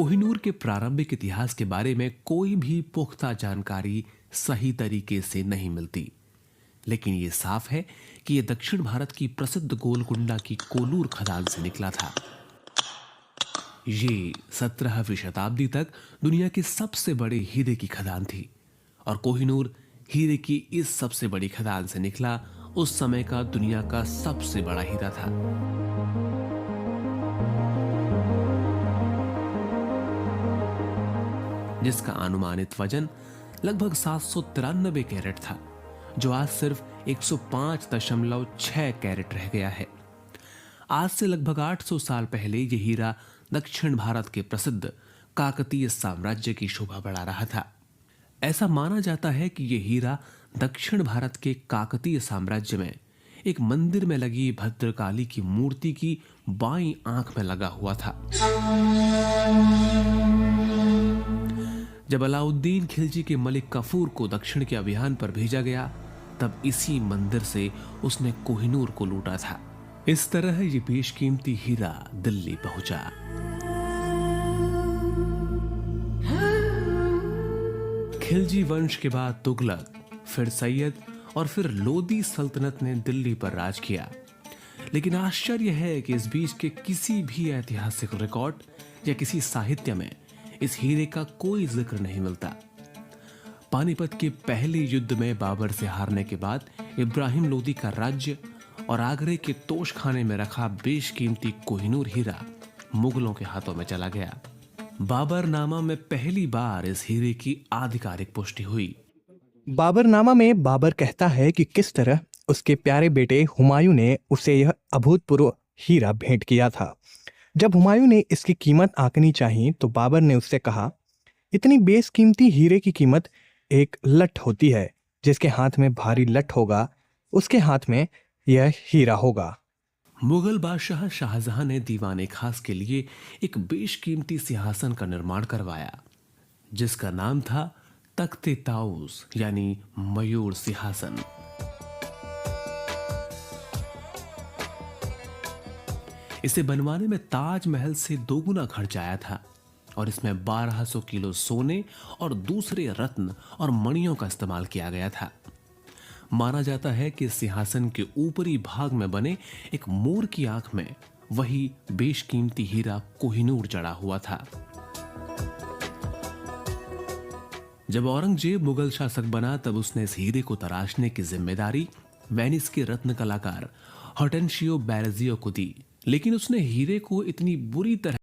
कोहिनूर के प्रारंभिक इतिहास के बारे में कोई भी पुख्ता जानकारी सही तरीके से नहीं मिलती, लेकिन ये साफ है कि यह दक्षिण भारत की प्रसिद्ध गोलकुंडा की कोनूर खदान से निकला था। ये 17वीं शताब्दी तक दुनिया के सबसे बड़े हीरे की खदान थी और कोहिनूर हीरे की इस सबसे बड़ी खदान से निकला उस समय का दुनिया का सबसे बड़ा हीरा था। जिसका अनुमानित वजन लगभग 793 कैरेट था, जो आज सिर्फ 105.6 कैरेट रह गया है। आज से लगभग 800 साल पहले यह हीरा दक्षिण भारत के प्रसिद्ध काकतीय साम्राज्य की शोभा बढ़ा रहा था। ऐसा माना जाता है कि यह हीरा दक्षिण भारत के काकतीय साम्राज्य में एक मंदिर में लगी भद्रकाली की मूर्ति की बाईं आंख में लगा हुआ था। जब अलाउद्दीन खिलजी के मलिक कफूर को दक्षिण के अभियान पर भेजा गया, तब इसी मंदिर से उसने कोहिनूर को लूटा था। इस तरह ये बेशकीमती हीरा दिल्ली पहुंचा। खिलजी वंश के बाद तुगलक, फिर सैयद और फिर लोदी सल्तनत ने दिल्ली पर राज किया। लेकिन आश्चर्य है कि इस बीच के किसी भी ऐतिहासिक रिकॉर्ड या किसी साहित्य में इस हीरे का कोई जिक्र नहीं मिलता। पानीपत के पहले युद्ध में बाबर से हारने के बाद इब्राहिम लोदी का राज्य और आगरे के तोशखाने में रखा बेशकीमती कोहिनूर हीरा मुगलों के हाथों में चला गया। बाबरनामा में पहली बार इस हीरे की आधिकारिक पुष्टि हुई। बाबरनामा में बाबर कहता है कि किस तरह उसके प्यारे बेटे हुमायूं ने उसे यह अभूतपूर्व हीरा भेंट किया था। जब हुमायूं ने इसकी कीमत आंकनी चाही तो बाबर ने उससे कहा, इतनी बेशकीमती हीरे की कीमत एक लठ होती है। जिसके हाथ में भारी लठ होगा उसके हाथ में यह हीरा होगा। मुगल बादशाह शाहजहां ने दीवाने खास के लिए एक बेशकीमती सिंहासन का निर्माण करवाया, जिसका नाम था तख्ते ताऊस यानी मयूर सिंहासन। इसे बनवाने में ताजमहल से दोगुना खर्च आया था और इसमें 1200 किलो सोने और दूसरे रत्न और मणियों का इस्तेमाल किया गया था। माना जाता है कि सिंहासन के ऊपरी भाग में बने एक मोर की आंख में वही बेशकीमती हीरा कोहिनूर जड़ा हुआ था। जब औरंगजेब मुगल शासक बना तब उसने इस हीरे को तराशने की जिम्मेदारी वेनिस के रत्न कलाकार हॉर्टेंशियो बैरेजियो को दी, लेकिन उसने हीरे को इतनी बुरी तरह